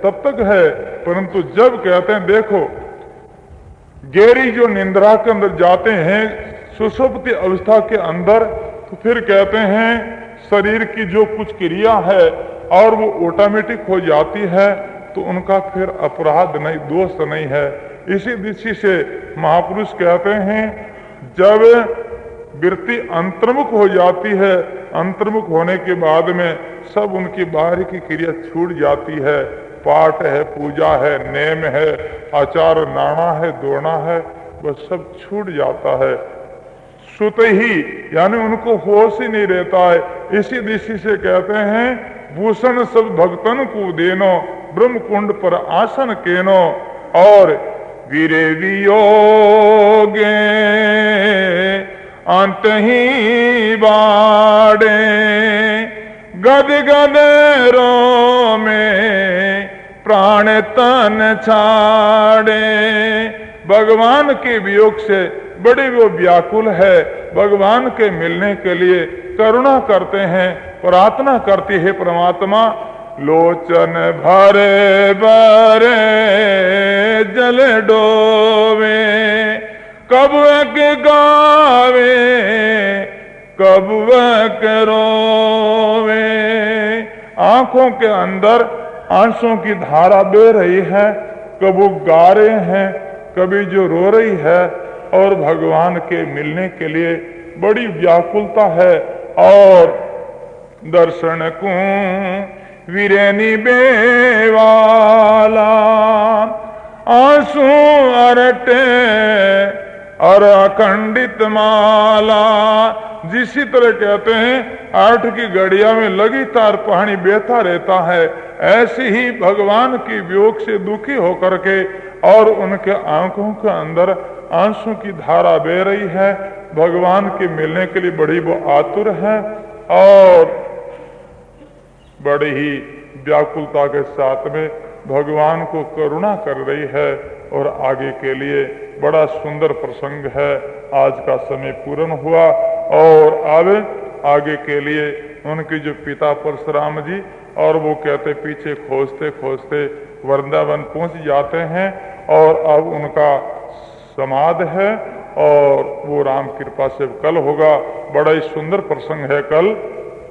तब तक है। परंतु जब कहते हैं देखो गहरी जो निंद्रा के अंदर जाते हैं सुषुप्ति अवस्था के अंदर, तो फिर कहते हैं शरीर की जो कुछ क्रिया है और वो ऑटोमेटिक हो जाती है, तो उनका फिर अपराध नहीं, दोष नहीं है। इसी दृष्टि से महापुरुष कहते हैं जब वृत्ति अंतर्मुख हो जाती है, अंतर्मुख होने के बाद में सब उनकी बाहरी की क्रिया छूट जाती है। पाठ है, पूजा है, नेम है, आचार नाना है, दौड़ना है, बस सब छूट जाता है। सुत ही यानी उनको होश ही नहीं रहता है। इसी दृष्टि से कहते हैं भूषण सब भक्तन को देनो, ब्रह्म कुंड पर आसन केनो, और वीरे वियोगे अंत ही बाड़े, गद गद रो में प्राण तन छाड़े। भगवान के वियोग से बड़ी वो व्याकुल है, भगवान के मिलने के लिए करुणा करते हैं, प्रार्थना करती है परमात्मा। लोचन भरे भरे जल डोवे, कब के गावे कब के रोवे। आंखों के अंदर आंसुओं की धारा बह रही है, कभी गा रहे हैं, कभी जो रो रही है, और भगवान के मिलने के लिए बड़ी व्याकुलता है। और दर्शन को वीरेनी बेवाला, आंसू अरटे और अखंडित माला। जिसी तरह कहते हैं आठ की गड़िया में लगातार पानी बहता रहता है, ऐसे ही भगवान की वियोग से दुखी होकर के और उनके आंखों के अंदर आंसू की धारा बह रही है। भगवान के मिलने के लिए बड़ी वो आतुर है और बड़ी ही व्याकुलता के साथ में भगवान को करुणा कर रही है। और आगे के लिए बड़ा सुंदर प्रसंग है। आज का समय पूर्ण हुआ और अब आगे के लिए उनके जो पिता परशुराम जी, और वो कहते पीछे खोजते खोजते वृंदावन पहुंच जाते हैं, और अब उनका समाध है और वो राम कृपा से कल होगा। बड़ा ही सुंदर प्रसंग है कल।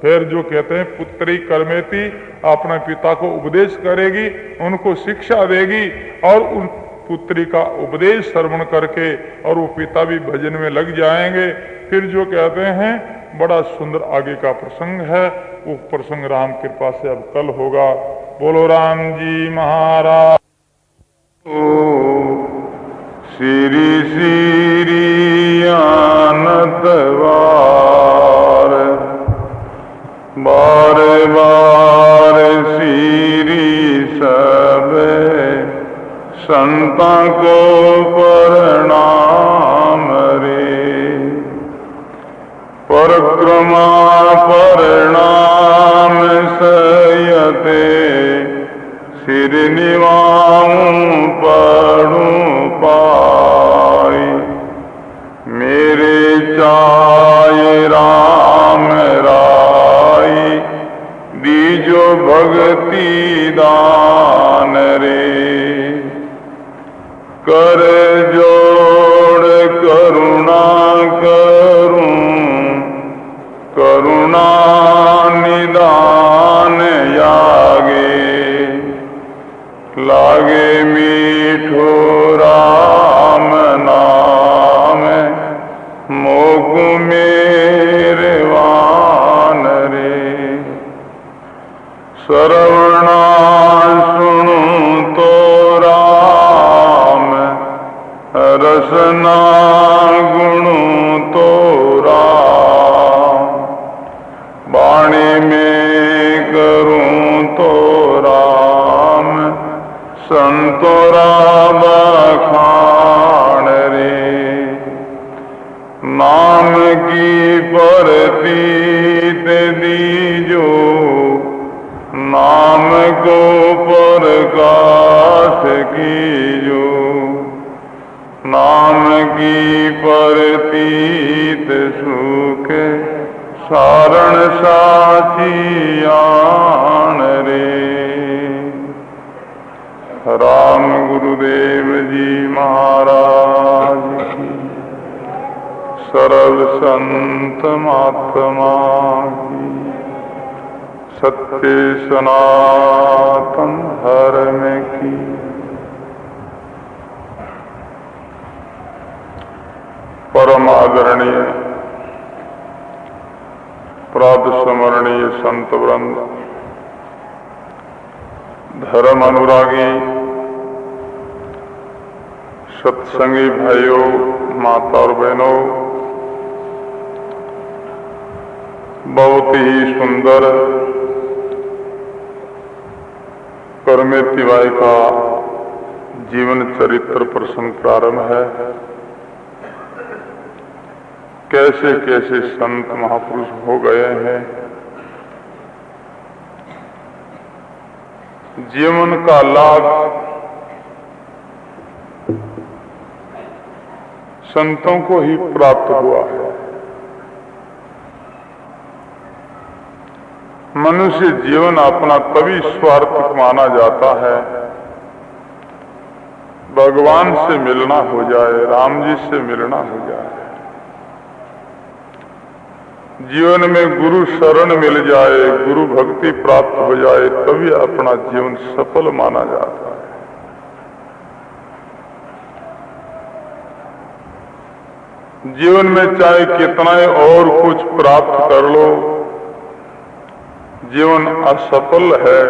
फिर जो कहते हैं पुत्री कर्मेती, अपने पिता को उपदेश करेगी, उनको शिक्षा देगी, और उन पुत्री का उपदेश श्रवण करके और वो पिता भी भजन में लग जाएंगे। फिर जो कहते हैं बड़ा सुंदर आगे का प्रसंग है, वो प्रसंग राम कृपा से अब कल होगा। बोलो राम जी महाराज। श्री श्री आनंद बार बार श्री सब संता को प्रणाम रे। परिक्रमा प्रणाम सयते, सिर निवाऊं पढ़ूं पाई। मेरे चाय राम राई, दीजो भक्ति दान रे। कर जोड़ करुणा करूं, करुणा निदान यागे। लागे मीठो राम नाम, मोकु मेरे वान रे। श्रवणा सुनु तो राम, रसना गुणु तो राम। वाणी में करूं तो राम, संतो राम खान रे। नाम की परतीत दीजो, नाम को प्रकाश कीजो। नाम की परतीत सुख, सारण साथी आन रे। राम गुरुदेव जी महाराज की, सर्व संत महात्मा की, सत्य सनातन धर्म की। परम आदरणीय प्रातः स्मरणीय संत वृंद, धर्म अनुरागी सत्संगी भाइयों, माता और बहनों, बहुत ही सुंदर करमेती बाई का जीवन चरित्र प्रसंग प्रारंभ है। कैसे कैसे संत महापुरुष हो गए हैं। जीवन का लाभ संतों को ही प्राप्त हुआ है। मनुष्य जीवन अपना तभी स्वार्थक माना जाता है भगवान से मिलना हो जाए, राम जी से मिलना हो जाए, जीवन में गुरु शरण मिल जाए, गुरु भक्ति प्राप्त हो जाए, तभी अपना जीवन सफल माना जाता है। जीवन में चाहे कितना और कुछ प्राप्त कर लो, जीवन असफल है।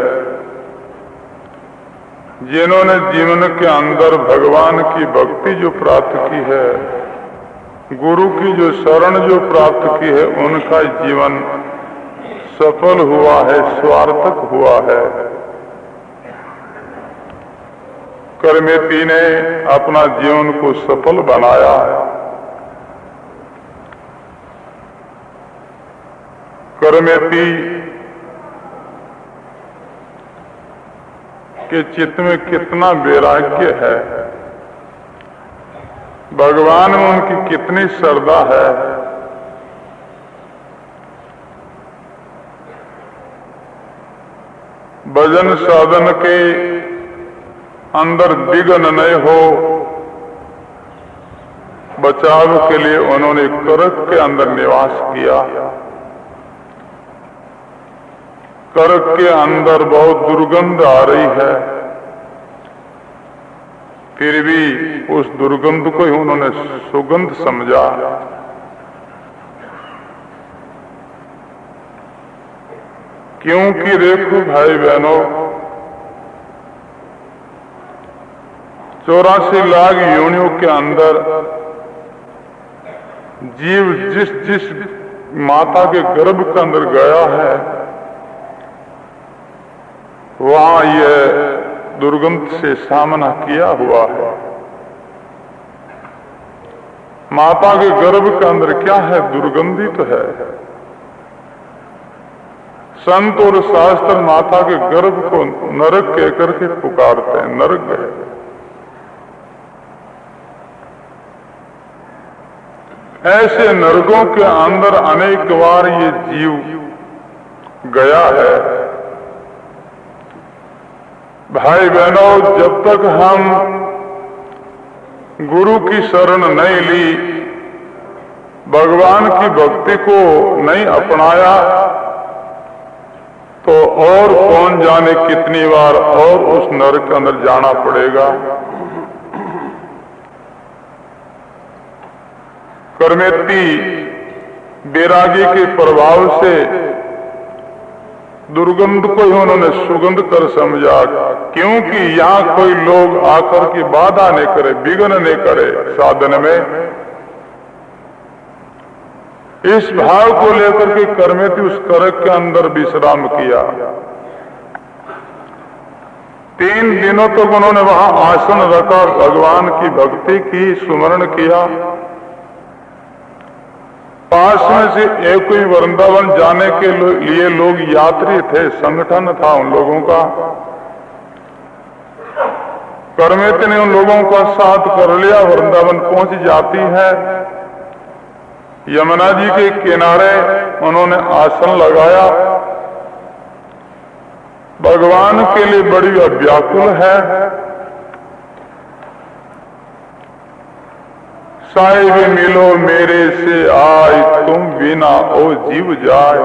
जिन्होंने जीवन के अंदर भगवान की भक्ति जो प्राप्त की है, गुरु की जो शरण जो प्राप्त की है, उनका जीवन सफल हुआ है, स्वार्थक हुआ है। करमेती ने अपना जीवन को सफल बनाया। करमेती के चित्त में कितना वैराग्य है, भगवान में उनकी कितनी श्रद्धा है। भजन साधन के अंदर विघ्न नहीं हो, बचाव के लिए उन्होंने करक के अंदर निवास किया। करक के अंदर बहुत दुर्गंध आ रही है, फिर भी उस दुर्गंध को ही उन्होंने सुगंध समझा। क्योंकि देखो भाई बहनों, 84 लाख योनियों के अंदर जीव जिस जिस माता के गर्भ के अंदर गया है, वहां यह दुर्गंध से सामना किया हुआ है। माता के गर्भ के अंदर क्या है? दुर्गंधित है। संत और शास्त्र माता के गर्भ को नरक कहकर के पुकारते हैं, नरक है। ऐसे नरकों के अंदर अनेक बार ये जीव गया है। भाई बहनों, जब तक हम गुरु की शरण नहीं ली, भगवान की भक्ति को नहीं अपनाया, तो और कौन जाने कितनी बार और उस नरक के अंदर जाना पड़ेगा। करमेती बैरागी के प्रभाव से दुर्गंध को ही उन्होंने सुगंध कर समझा, क्योंकि यहाँ कोई लोग आकर के बाधा नहीं करे, विघ्न नहीं करे साधन में। इस भाव को लेकर के करमेती उस करक के अंदर विश्राम किया। 3 दिनों तक उन्होंने वहां आसन रखा, भगवान की भक्ति की, सुमरण किया। पास में से एक ही वृंदावन जाने के लिए लोग यात्री थे, संगठन था उन लोगों का। करमेती ने उन लोगों का साथ कर लिया, वृंदावन पहुंच जाती है। यमुना जी के किनारे उन्होंने आसन लगाया। भगवान के लिए बड़ी व्याकुल है। साहिब मिलो मेरे से आए, तुम बिना ओ जीव जाए।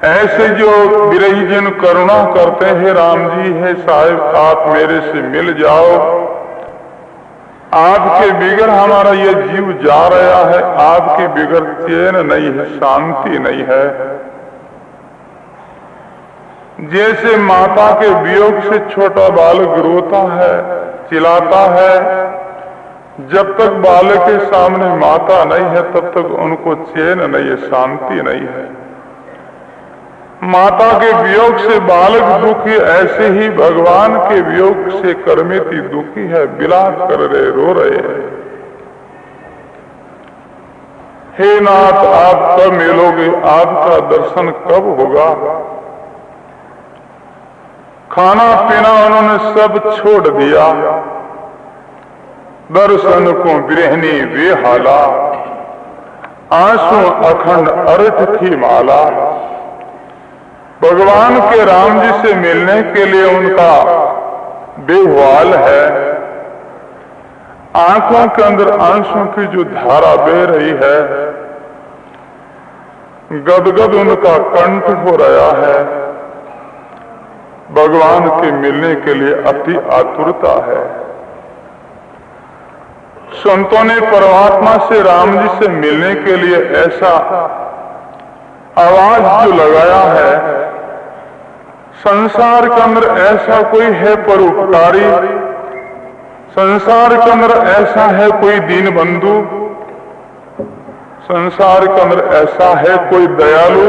ऐसे जो विरही जन करुणा करते हैं, राम जी है साहिब आप मेरे से मिल जाओ, आपके बिगर हमारा ये जीव जा रहा है, आपके बिगर चैन नहीं है, शांति नहीं है। जैसे माता के वियोग से छोटा बालक रोता है, चिल्लाता है, जब तक बालक के सामने माता नहीं है तब तक उनको चैन नहीं है, शांति नहीं है। माता के वियोग से बालक दुखी, ऐसे ही भगवान के वियोग से कर्मेती दुखी है, विलाप कर रहे, रो रहे हैं। हे नाथ आप कब मिलोगे, आपका दर्शन कब होगा। खाना पीना उन्होंने सब छोड़ दिया, दर्शन को बिरहनी वे हाला, आंसू अखंड अर्थ की माला। भगवान के राम जी से मिलने के लिए उनका बेहाल है, आंखों के अंदर आंसू की जो धारा बह रही है, गदगद उनका कंठ हो रहा है, भगवान के मिलने के लिए अति आतुरता है। संतों ने परमात्मा से राम जी से मिलने के लिए ऐसा आवाज जो लगाया है, संसार के अंदर ऐसा कोई है परोपकारी, संसार के अंदर ऐसा है कोई दीन बंधु, संसार के अंदर ऐसा है कोई दयालु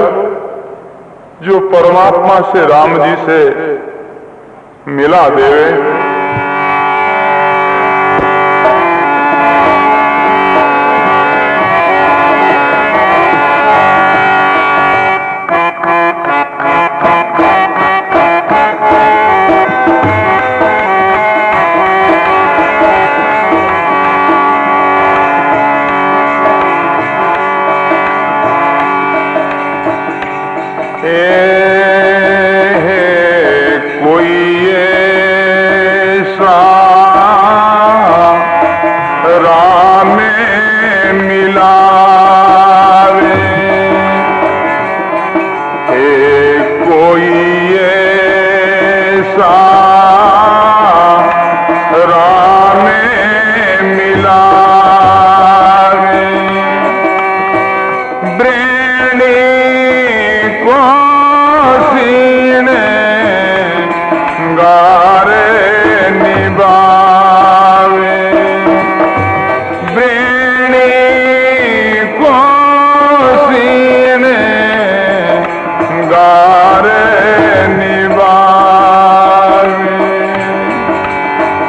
जो परमात्मा से राम जी से मिला देवे।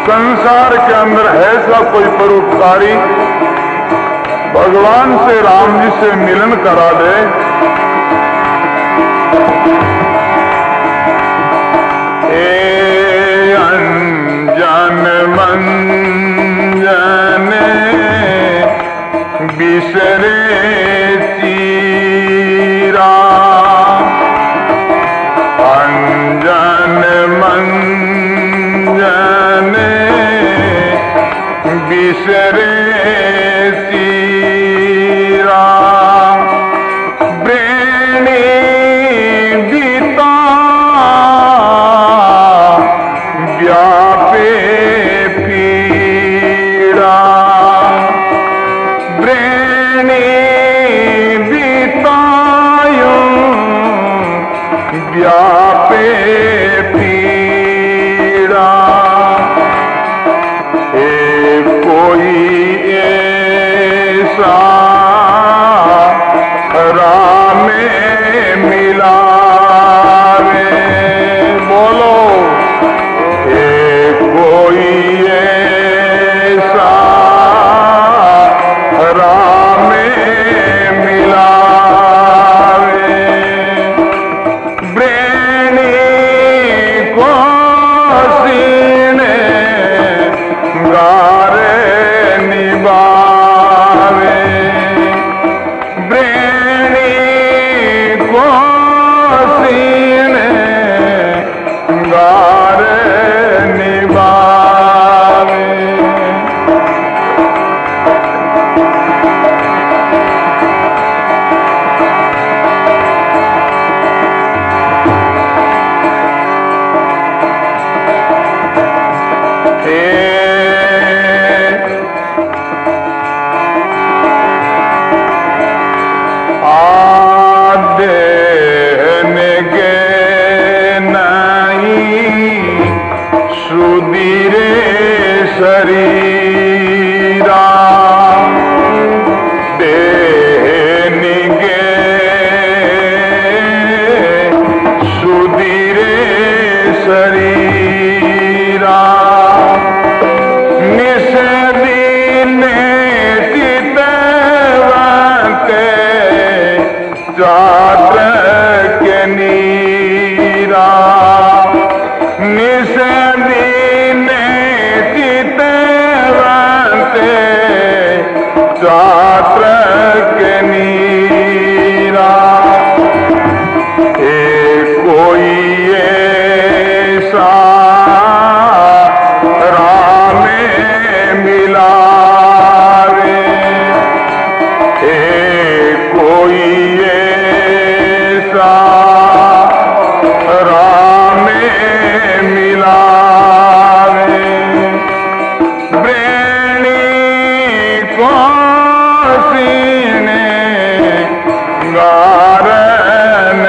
संसार के अंदर ऐसा कोई परोपकारी भगवान से राम जी से मिलन करा दे, ए अनजान मंजन बिसरे चीरा, अनजान मंजन बिसरे चीरा, ब्रेणी बीता व्यापे पीड़ा, ब्रेणी बीतायो व्यापे पीड़ा। कोई ऐसा राम में मिला रे, बोलो कोई ऐसा राम में मिला रे, ब्रेणी शरीरा निस दीने चितवते जात के नीरा निस दीने चितवते जात के नीरा कोई ऐसा राम मिला रे कोई ऐसा राम मिला रे ब्रेणी को सीने गारन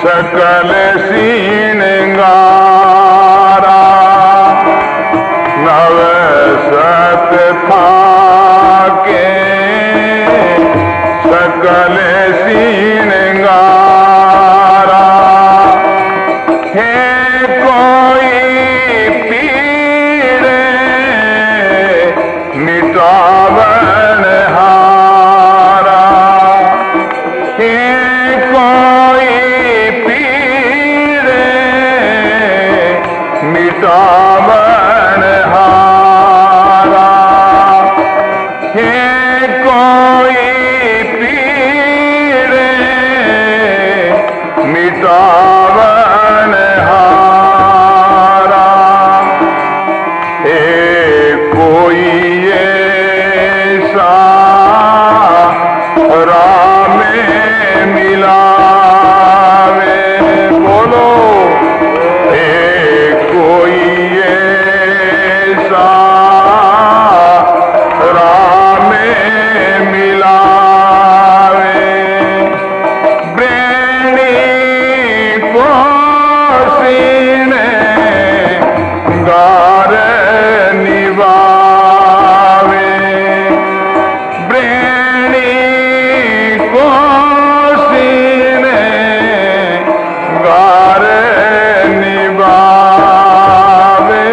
सकल सिंगारा नव सत थाके सकल सिंगारा है कोई पीड़े मिटावन हारा है मिटावन हारा है कोई पीड़े मिटावन हारा है कोई ऐसा राम मिला बोलो राम मिलावे ब्रेणी को सीने गार निभावे ब्रेणी को सीने गार निभावे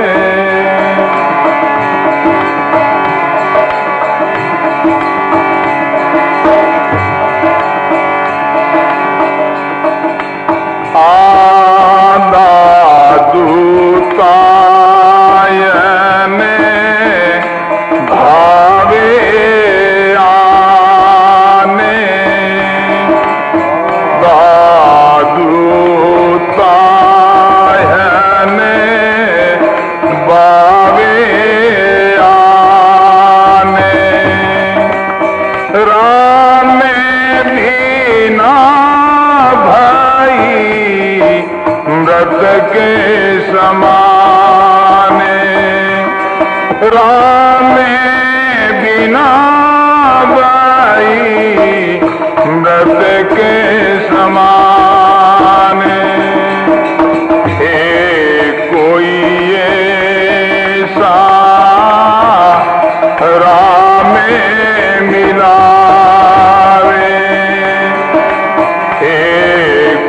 राम भी ना भाई मृत के समाने राम बिना भाई मृत के समाने कोई ऐसा राम मिला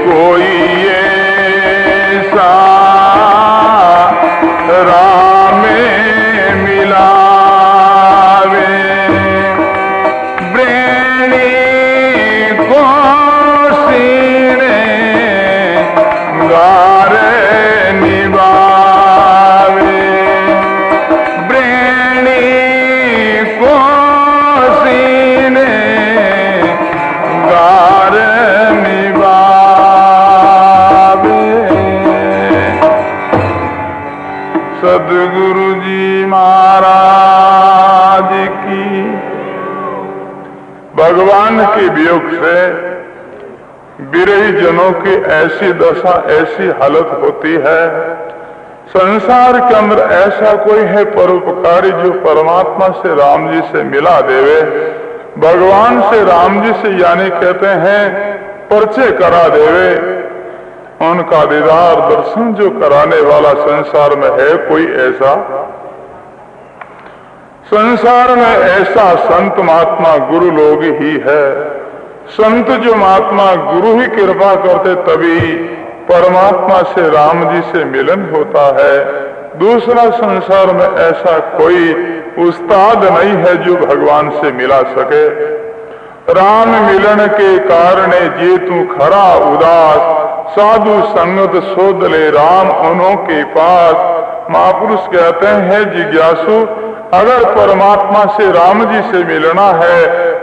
कोई ऐसा राम मिलावे ब्रेणी को सीने गार निभावे ब्रेणी को सीने गार सद्गुरु जी महाराज की। भगवान के वियोग से विरही जनों की ऐसी दशा, ऐसी हालत होती है, संसार के अंदर ऐसा कोई है परोपकारी जो परमात्मा से राम जी से मिला देवे, भगवान से राम जी से यानी कहते हैं परिचय करा देवे, उनका दीदार दर्शन जो कराने वाला संसार में है कोई ऐसा? संसार में ऐसा संत महात्मा गुरु लोग ही है। संत जो महात्मा गुरु ही कृपा करते तभी परमात्मा से राम जी से मिलन होता है। दूसरा संसार में ऐसा कोई उस्ताद नहीं है जो भगवान से मिला सके। राम मिलन के कारण जे तू खरा उदास, साधु संगत शोध ले राम उन्हों के पास। महापुरुष कहते हैं जिज्ञासु, अगर परमात्मा से राम जी से मिलना है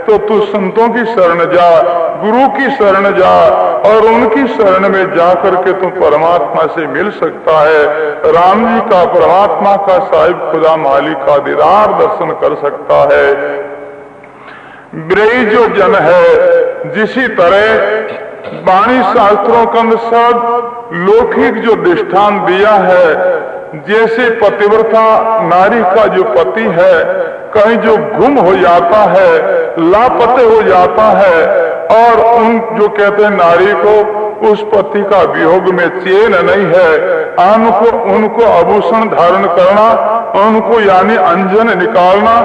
तो तू संतों की शरण जा, गुरु की शरण जा, और उनकी शरण में जाकर के तू परमात्मा से मिल सकता है। राम जी का, परमात्मा का, साहिब खुदा मालिक का दीदार दर्शन कर सकता है। ब्रही जो जन है, जिसी तरह वाणी शास्त्रों के अंदर सब लौकिक जो दृष्टांत दिया है, जैसे पतिव्रता नारी का जो पति है कहीं जो गुम हो जाता है, लापते हो जाता है, और उन जो कहते हैं नारी को उस पति का वियोग में चैन नहीं है, उनको आभूषण धारण करना, उनको यानी अंजन निकालना,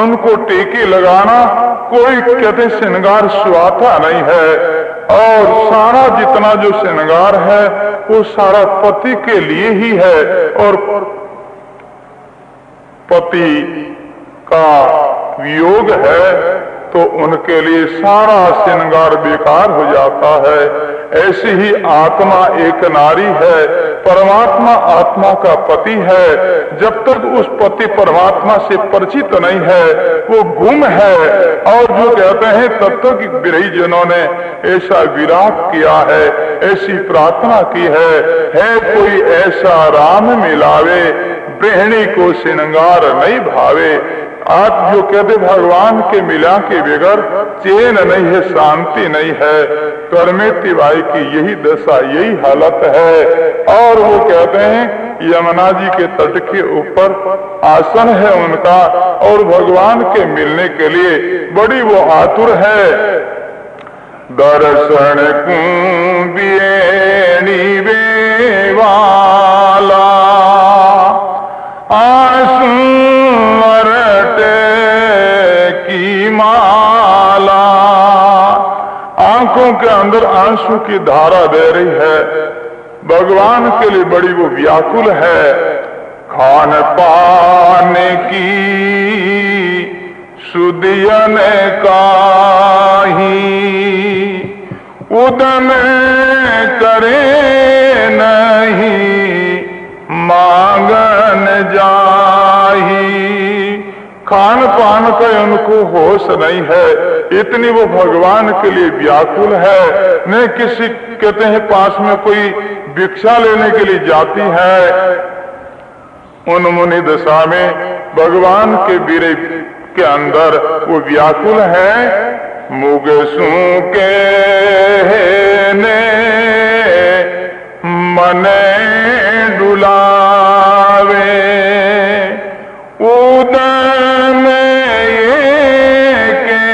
उनको टीके लगाना, कोई कहते श्रृंगार सुहाता नहीं है। और सारा जितना जो श्रृंगार है वो सारा पति के लिए ही है, और पति का वियोग है तो उनके लिए सारा श्रृंगार बेकार हो जाता है। ऐसी ही आत्मा एक नारी है, परमात्मा आत्मा का पति है। जब तक उस पति परमात्मा से परिचित नहीं है वो गुम है। और जो कहते हैं तब तक विरही जनों ने ऐसा विराग किया है, ऐसी प्रार्थना की है कोई ऐसा राम मिलावे, गृहिणी को श्रृंगार नहीं भावे। आप जो कहते भगवान के मिला के बगैर चैन नहीं है, शांति नहीं है। करमेती बाई की यही दशा, यही हालत है। और वो कहते हैं यमुना जी के तट के ऊपर आसन है उनका, और भगवान के मिलने के लिए बड़ी वो आतुर है। दर्शन कुंबियेनी वाला आंसू की माला, आंखों के अंदर आंसू की धारा दे रही है। भगवान के लिए बड़ी वो व्याकुल है। खान पान की सुदियन काही, उदन करे नहीं मांगन जाही। खान पान का उनको होश नहीं है, इतनी वो भगवान के लिए व्याकुल है। न किसी कहते हैं पास में कोई भिक्षा लेने के लिए जाती है। उन मुनि दशा में भगवान के बीरे के अंदर वो व्याकुल है। मुगसू के ने मने डुलावे, उदन ये के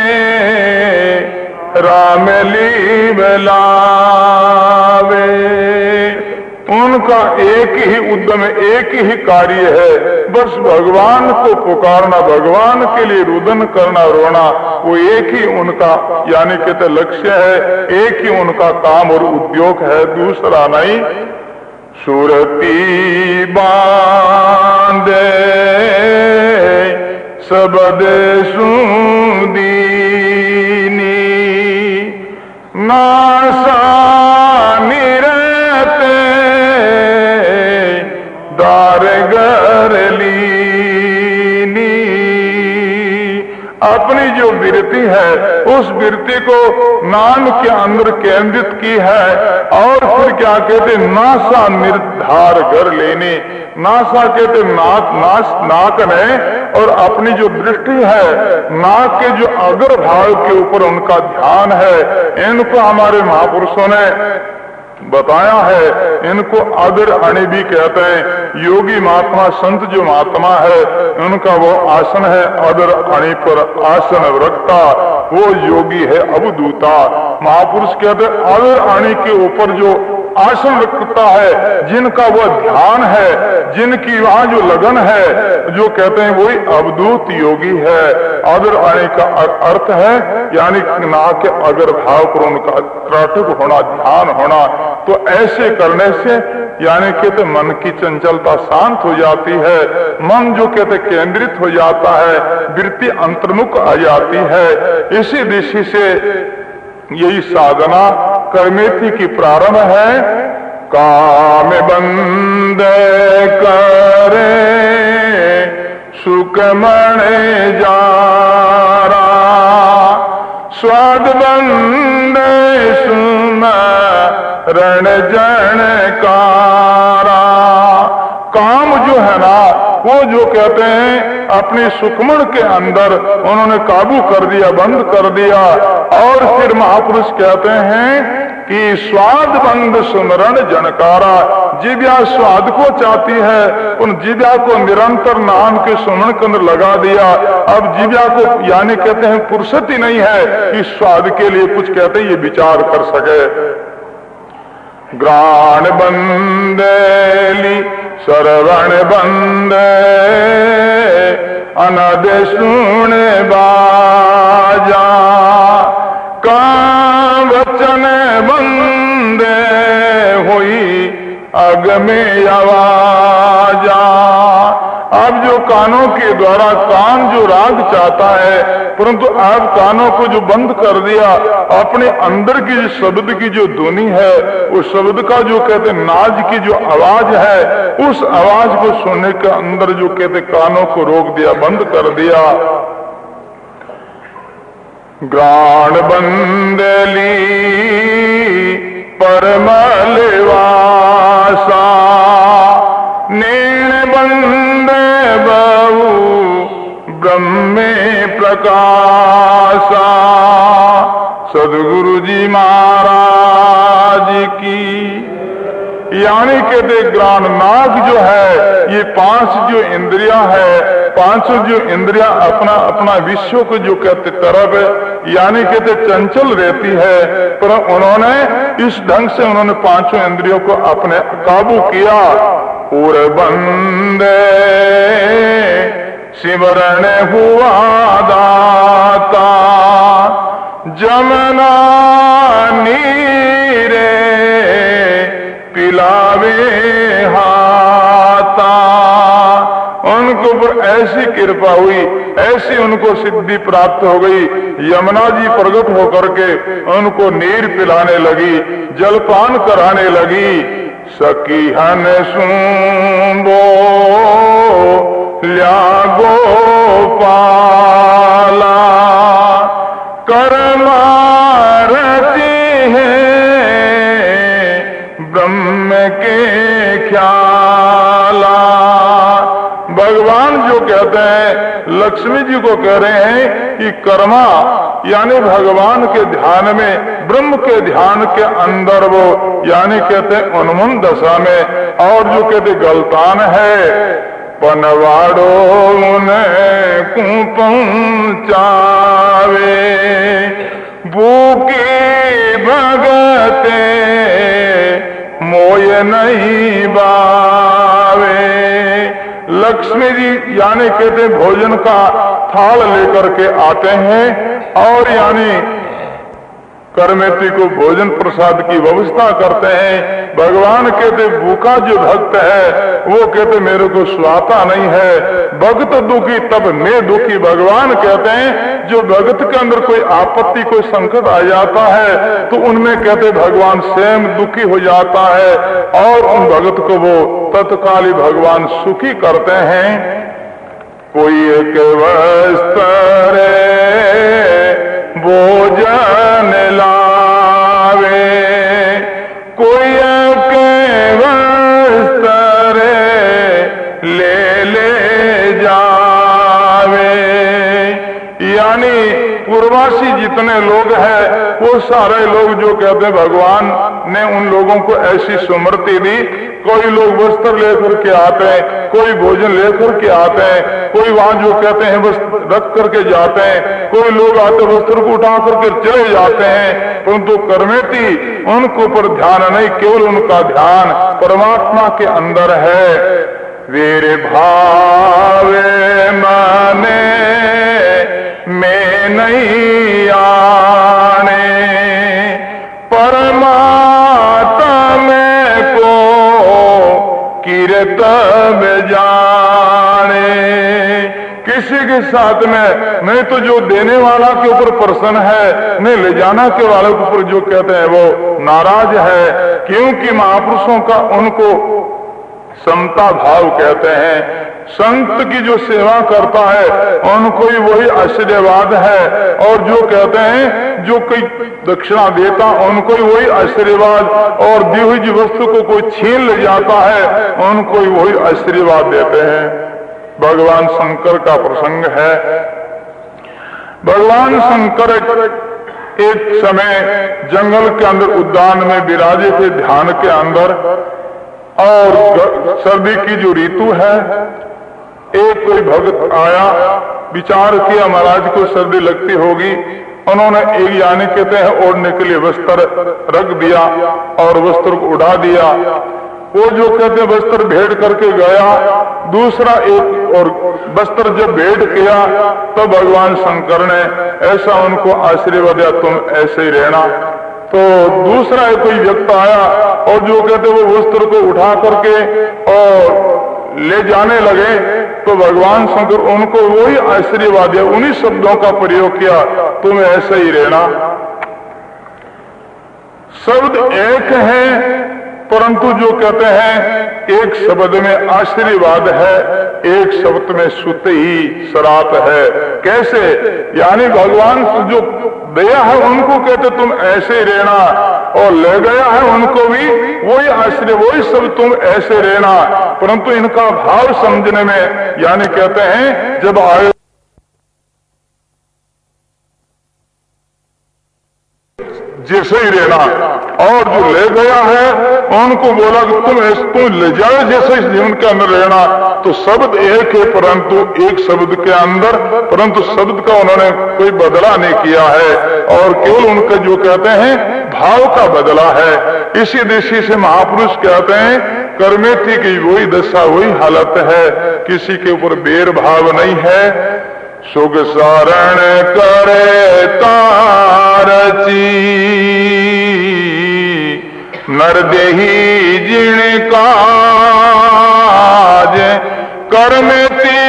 राम लीब लावे। उनका एक ही उद्यम, एक ही कार्य है, बस भगवान को पुकारना, भगवान के लिए रुदन करना, रोना, वो एक ही उनका यानी कहते लक्ष्य है, एक ही उनका काम और उद्योग है, दूसरा नहीं। सुरती बांधे सबद सुदीनी, नासा निरते दारगर लीनी। अपनी जो वृत्ति है उस वृत्ति को नाम के अंदर केंद्रित की है, और फिर क्या कहते नासा निर्धार कर लेने। नासा कहते नाक ने, और अपनी जो दृष्टि है नाक के जो अग्र भाव के ऊपर उनका ध्यान है। इनको हमारे महापुरुषों ने बताया है। इनको आदर अणि भी कहते हैं। योगी महात्मा संत जो महात्मा है उनका वो आसन है आदर अणि पर आसन रखता, वो योगी है अवधूता। महापुरुष कहते हैं आदर अणि के ऊपर जो आसन रखता है, जिनका वह ध्यान है, जिनकी वहां जो लगन है, जो कहते हैं वही अवधूत योगी है। आदर अणि का अर्थ है यानी ना के अगर भाव पर उनका त्राटक होना, ध्यान होना। तो ऐसे करने से यानी कहते मन की चंचलता शांत हो जाती है, मन जो कहते केंद्रित हो जाता है, वृत्ति अंतर्मुख आ जाती है। इसी दृष्टि से यही साधना कर्मेथी की प्रारंभ है। काम बंद करे सुख मणे जारा, स्वाद बंद सुमरण जनकारा। काम जो है ना वो जो कहते हैं अपनी सुखमण के अंदर उन्होंने काबू कर दिया, बंद कर दिया। और फिर महापुरुष कहते हैं कि स्वाद बंद सुमरण जनकारा, जिव्या स्वाद को चाहती है, उन जिव्या को निरंतर नाम के सुमरण के अंदर लगा दिया। अब जिव्या को यानी कहते हैं फुर्सत ही नहीं है कि स्वाद के लिए कुछ कहते हैं ये विचार कर सके। ग्राण बंदेली श्रवण बंदे अनद सुन बाजा, काम वचन बंदे हुई अग में आवाजा। अब जो कानों के द्वारा कान जो राग चाहता है, परंतु आप कानों को जो बंद कर दिया, अपने अंदर की जो शब्द की जो ध्वनि है, उस शब्द का जो कहते नाज की जो आवाज है, उस आवाज को सुनने के अंदर जो कहते कानों को रोक दिया, बंद कर दिया। ग्राण बंदली परमल वासा, नीण बंदे बहु ब्रह्मे प्रकाशा। सदगुरु जी महाराज की यानी कहते ग्राण नाग जो है, ये पांच जो इंद्रियां है, पांचों जो इंद्रियां अपना अपना विश्व को जो कहते तरफ यानी कहते चंचल रहती है, पर उन्होंने इस ढंग से उन्होंने पांचों इंद्रियों को अपने काबू किया। पूर बंदे सिमरण हुआ दाता, जमना नीरे पिलावे हाथा। उनको पर ऐसी कृपा हुई, ऐसी उनको सिद्धि प्राप्त हो गई। यमुना जी प्रकट होकर के उनको नीर पिलाने लगी, जलपान कराने लगी। सखी हन सुबो ल्या गोपाला, कर्मा रति है ब्रह्म के ख्याला। भगवान जो कहते हैं लक्ष्मी जी को कह रहे हैं कि कर्मा यानी भगवान के ध्यान में, ब्रह्म के ध्यान के अंदर वो यानी कहते हैं उन्मून दशा में। और जो कहते गलतान है पनवाड़ो उन्हें को पहुंचावे, भूखे भगते मोय नहीं बावे। लक्ष्मी जी यानी कहते भोजन का थाल लेकर के आते हैं और यानी कर्मेती को भोजन प्रसाद की व्यवस्था करते हैं। भगवान कहते भूखा जो भक्त है वो कहते मेरे को सुहाता नहीं है, भक्त दुखी तब मैं दुखी। भगवान कहते हैं जो भक्त के अंदर कोई आपत्ति, कोई संकट आ जाता है तो उनमें कहते भगवान स्वयं दुखी हो जाता है और उन भक्त को वो तत्काल भगवान सुखी करते हैं। कोई एक वस्त्र भोजन लावे, कोई एक वस्त्र ले जावे। यानी पूर्वासी जितने लोग हैं वो सारे लोग जो कहते हैं भगवान ने उन लोगों को ऐसी सुमृति दी। कोई लोग वस्त्र लेकर के आते हैं, कोई भोजन लेकर के आते हैं, कोई वहां जो कहते हैं वस्त्र रख करके जाते हैं, कोई लोग आते वस्त्र को उठा करके चले जाते हैं, परंतु कर्मेती उनको ऊपर ध्यान नहीं, केवल उनका ध्यान परमात्मा के अंदर है। वीर भावे माने में नहीं आने, परमात्मा को कीर्तन जाने। किसी के साथ में नहीं तो जो देने वाला के ऊपर प्रसन्न है, नहीं ले जाना के वाले के ऊपर जो कहते हैं वो नाराज है, क्योंकि महापुरुषों का उनको समता भाव कहते हैं। संत की जो सेवा करता है उनको ही वही आशीर्वाद है, और जो कहते हैं जो कोई दक्षिणा देता उनको ही वही आशीर्वाद, और दी हुई वस्तु को कोई छीन ले जाता है उनको ही वही आशीर्वाद देते हैं। भगवान शंकर का प्रसंग है। भगवान शंकर एक समय जंगल के अंदर उद्यान में विराजे थे, ध्यान के अंदर, और सर्दी की जो ऋतु है, एक कोई भक्त आया, विचार किया महाराज को सर्दी लगती होगी, उन्होंने एक यानी कहते हैं ओढ़ने के लिए वस्त्र रख दिया और वस्त्र को उड़ा दिया। वो जो कहते हैं वस्त्र भेंट करके गया, दूसरा एक और वस्त्र जब भेंट किया तो भगवान शंकर ने ऐसा उनको आशीर्वाद दिया, तुम ऐसे ही रहना। तो दूसरा एक कोई व्यक्ति आया और जो कहते वो वस्त्र को उठा करके और ले जाने लगे, तो भगवान शंकर उनको वही आशीर्वाद दिया, उन्हीं शब्दों का प्रयोग किया, तुम ऐसे ही रहना। शब्द एक है, परंतु जो कहते हैं एक शब्द में आशीर्वाद है, एक शब्द में सुत ही सराप है। कैसे? यानी भगवान जो दिया है उनको कहते तुम ऐसे रहना, और ले गया है उनको भी वही आश्रय, वही सब तुम ऐसे रहना, परंतु इनका भाव समझने में, यानी कहते हैं जब आए जैसे ही रहना, और जो ले गया है उनको बोला कि तुम ले जाए जैसे इस जीवन के अंदर रहना। तो शब्द एक है परंतु एक शब्द के अंदर, परंतु शब्द का उन्होंने कोई बदला नहीं किया है, और केवल उनका जो कहते हैं भाव का बदला है। इसी दृष्टि से महापुरुष कहते हैं कर्मेति की वही दशा, वही हालत है, किसी के ऊपर बेर भाव नहीं है। सुख सारण करे तारची, नर देही जिण काज, कर्मेति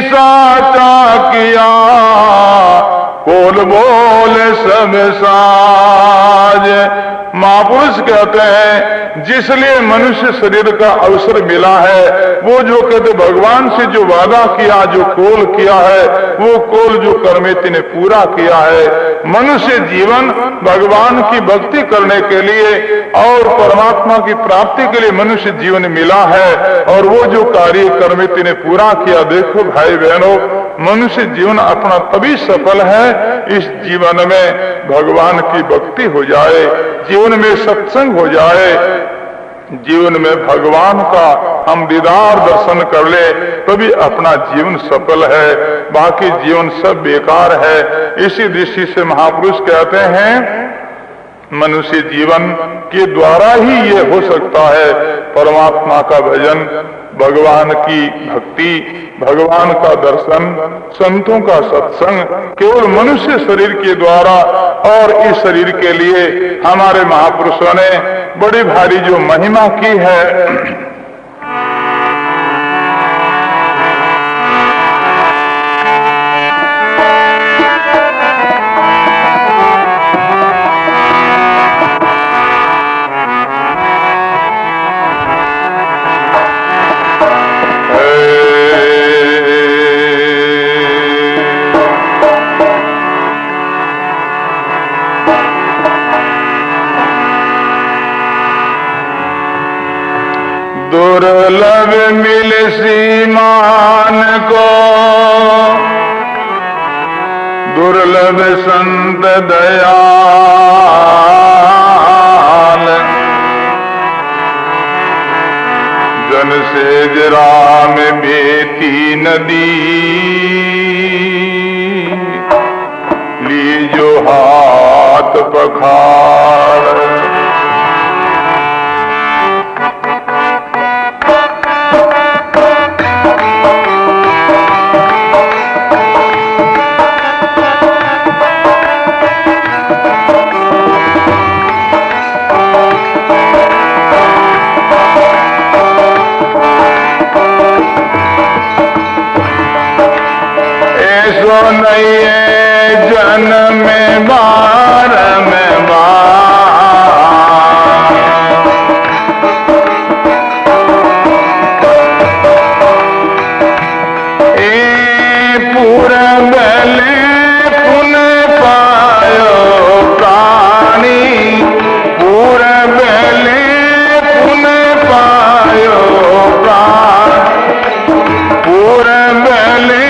साचा किया, बोल बोल सब साज। महापुरुष कहते हैं जिसलिए मनुष्य शरीर का अवसर मिला है, वो जो कहते भगवान से जो वादा किया, जो कोल किया है, वो कोल जो कर्मेति ने पूरा किया है। मनुष्य जीवन भगवान की भक्ति करने के लिए और परमात्मा की प्राप्ति के लिए मनुष्य जीवन मिला है, और वो जो कार्य कर्मेति ने पूरा किया। देखो भाई बहनों, मनुष्य जीवन अपना तभी सफल है इस जीवन में भगवान की भक्ति हो जाए, जीवन में सत्संग हो जाए, जीवन में भगवान का हम दीदार दर्शन कर ले, तभी अपना जीवन सफल है, बाकी जीवन सब बेकार है। इसी दृष्टि से महापुरुष कहते हैं मनुष्य जीवन के द्वारा ही ये हो सकता है परमात्मा का भजन, भगवान की भक्ति, भगवान का दर्शन, संतों का सत्संग, केवल मनुष्य शरीर के द्वारा। और इस शरीर के लिए हमारे महापुरुषों ने बड़ी भारी जो महिमा की है, दुर्लभ मिल सीमान को, दुर्लभ संत दयाल, पिंजरा में बेती नदी, लीजो हाथ पखार। ऐसो नहीं है जन्म में बार में बार, ए पूरा बले पुन पायो प्राणी, पूरा बले पुन पायो प्राण, पूरा बले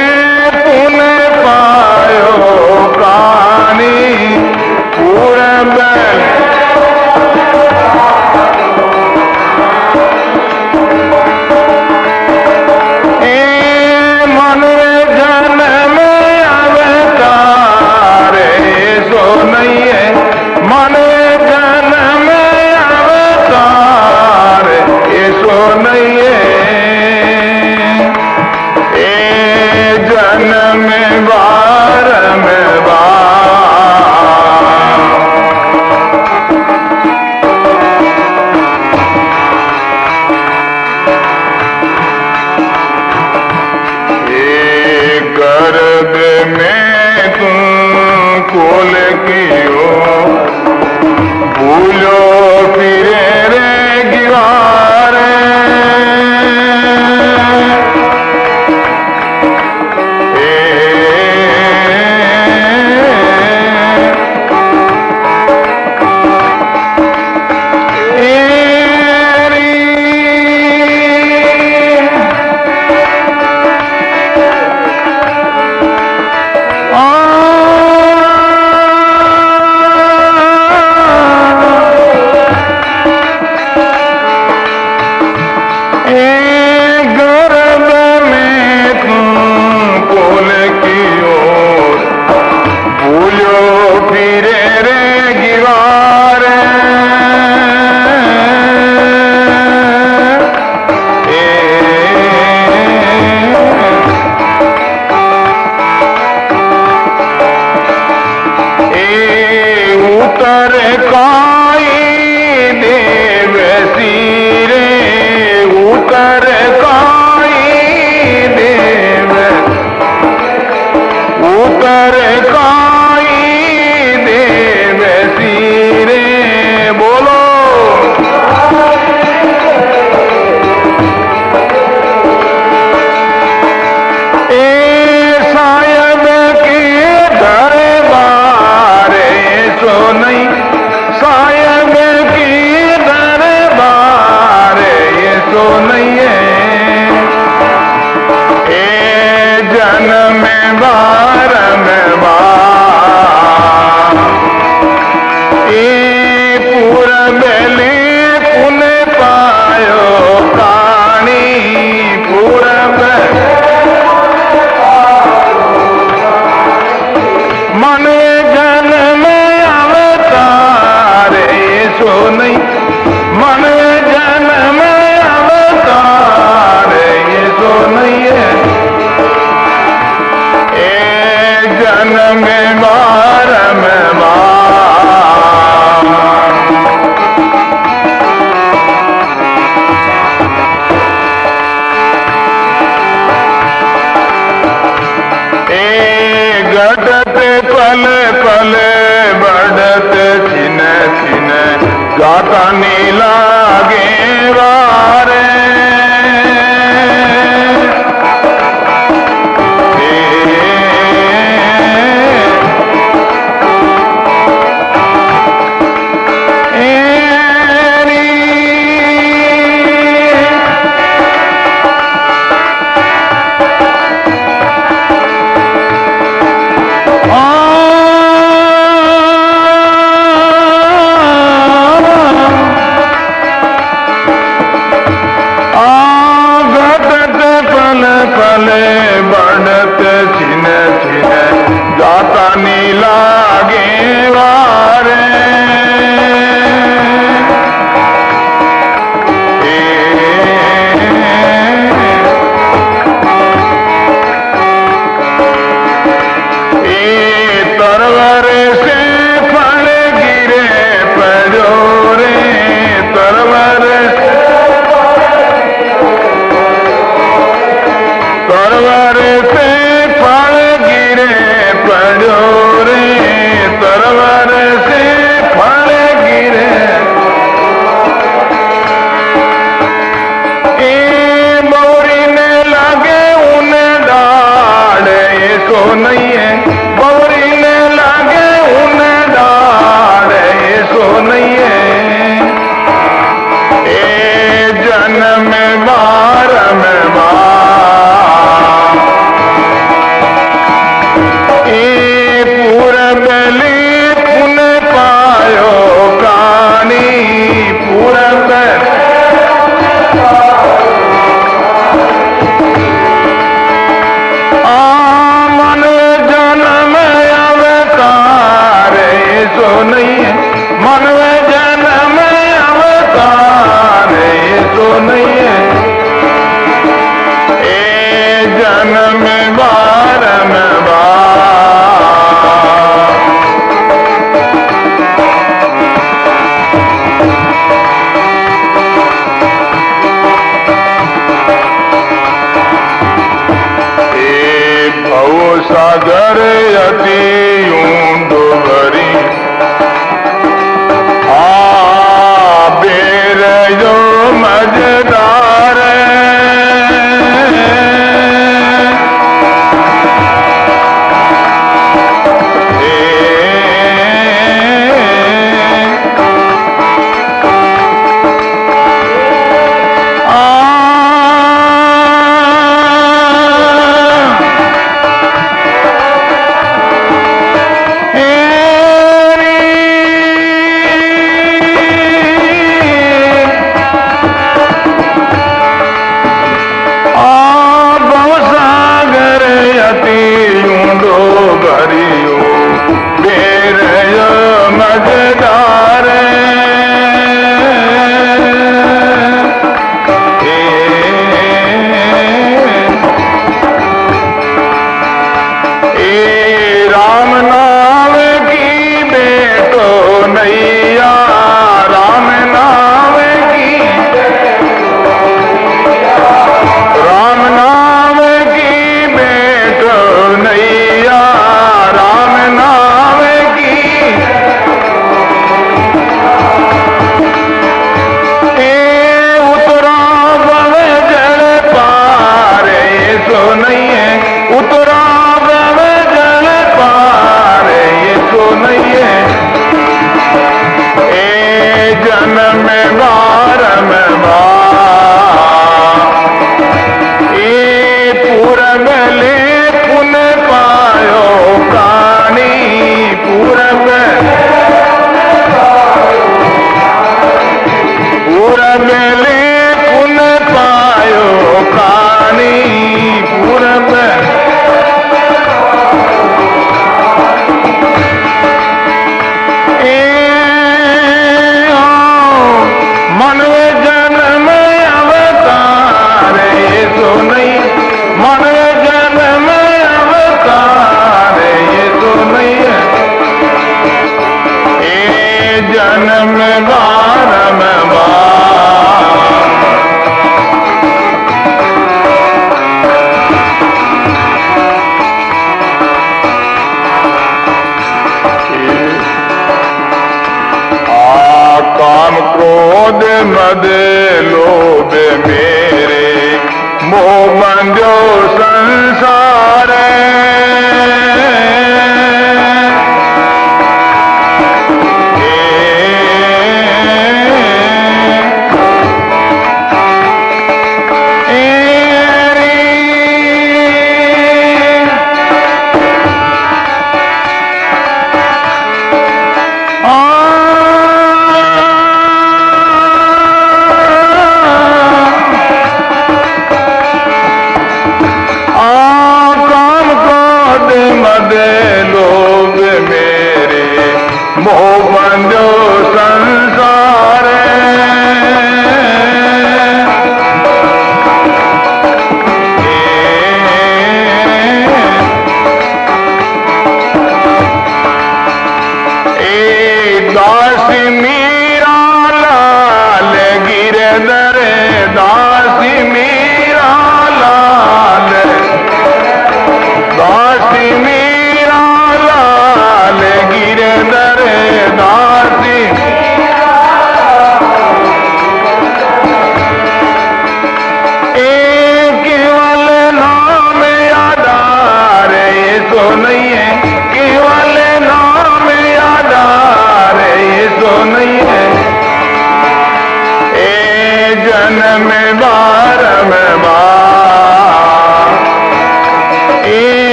जाता नीला गेवारे तरवर से फल गिरे पड़ो रे, तरवर से फल गिरे। ए बौरी ने लगे उन डाढ़, ये सो नहीं है। बौरी ने लगे उन डाढ़, ये सो नहीं है। ए जन्म बारम बार, ए पूरब ले पुन पायो कानी, पूरब मन जन्म अवतार, ये सो नहीं है। मन जन्म अवतार, ये सो नहीं है। ए जन्म बारम बार, ए भव सागर अति ऊंडो भरी, बेर जो मजदार, मजदार। ए राम नाम की बेटो नैया, राम नाम की, राम नाम की बेटो नैया, राम नाम की। ए उतरा बव जल पार, ये सो नहीं है। उतरा बव जल पार, ये सो नहीं है। ए जन्म बारम बार, ए पूरब ले पुन पायो कानी, पूरब पूरब ले पुन पायो कानी, पूरब। मन जन्म अवतार, ये सो नहीं। मन जन्म अवतार, ये सो नहीं है। ए जन्म बारम बार, काम क्रोध मद लोभ मेरे, मोह बंधो संसार। काम क्रोध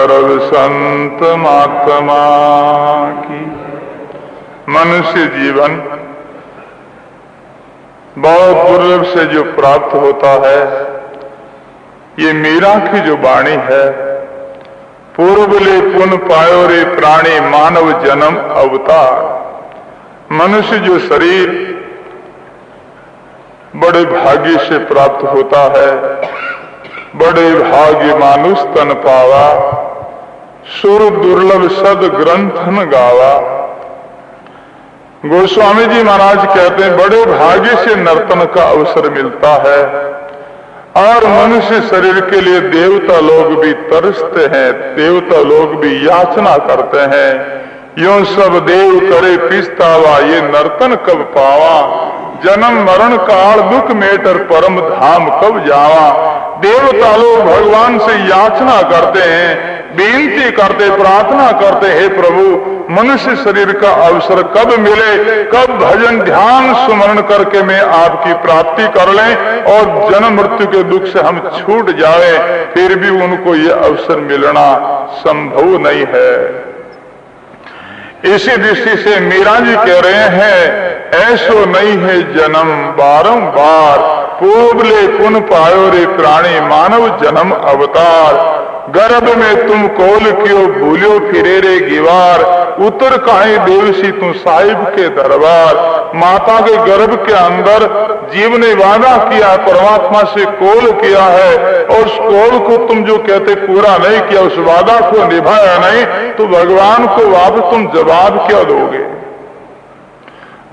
सर्व संत महात्मा की। मनुष्य जीवन बहुत दुर्लभ से जो प्राप्त होता है, ये मीरा की जो वाणी है, पूर्वले पुन पायो रे प्राणी मानव जन्म अवतार। मनुष्य जो शरीर बड़े भाग्य से प्राप्त होता है, बड़े भाग्य मानुष तन पावा, सुर दुर्लभ सद ग्रंथन गावा। गोस्वामी जी महाराज कहते हैं बड़े भाग्य से नर्तन का अवसर मिलता है, और मनुष्य शरीर के लिए देवता लोग भी तरसते हैं, देवता लोग भी याचना करते हैं। यूं सब देव करे पिछतावा, ये नर्तन कब पावा। जन्म मरण काल दुख मेटर परम धाम कब जावा। देवता लोग भगवान से याचना करते हैं, बेनती करते, प्रार्थना करते, हे प्रभु मनुष्य शरीर का अवसर कब मिले, कब भजन ध्यान सुमरण करके मैं आपकी प्राप्ति कर लें और जन्म मृत्यु के दुख से हम छूट जाए। फिर भी उनको ये अवसर मिलना संभव नहीं है। इसी दृष्टि से मीरा जी कह रहे हैं, ऐसो नहीं है जन्म बारंबार, पूबले पुन पायो रे प्राणी मानव जन्म अवतार। गर्भ में तुम कोल क्यों भूलियो फिरे रे गिवार, उतर काहे देवसी तू साहिब के दरबार। माता के गर्भ के अंदर जीव ने वादा किया, परमात्मा से कोल किया है, और उस कोल को तुम जो कहते पूरा नहीं किया, उस वादा को निभाया नहीं, तो भगवान को वापस तुम जवाब क्या दोगे।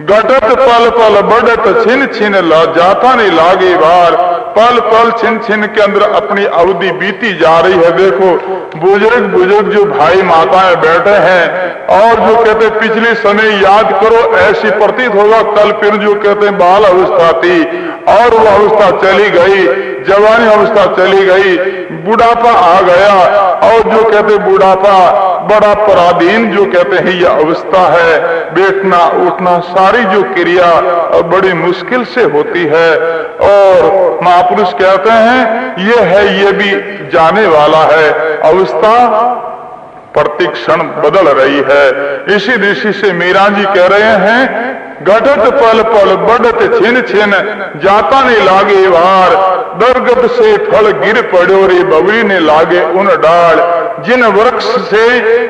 घटत पल पल बढ़त छिन छिन जाता नहीं लागे बार। पल पल छिन छिन के अंदर अपनी अवधि बीती जा रही है। देखो बुजुर्ग बुजुर्ग जो भाई माताएं बैठे हैं, और जो कहते पिछले समय याद करो, ऐसी प्रतीत होगा कल फिर जो कहते बाल अवस्था थी और वो अवस्था चली गई, जवानी अवस्था चली गई, बुढ़ापा आ गया, और जो कहते बुढ़ापा बड़ा पराधीन जो कहते हैं ये अवस्था है। बैठना उठना सारी जो क्रिया बड़ी मुश्किल से होती है, और महापुरुष कहते हैं ये है, ये भी जाने वाला है। अवस्था प्रतिक्षण बदल रही है। इसी दृष्टि से मीरा जी कह रहे हैं, घटत पल पल बढ़त छिन छिन जाता ने लागे वार। दरगत से फल गिर पड़ो रे बबरी ने लागे उन डाल। जिन वृक्ष से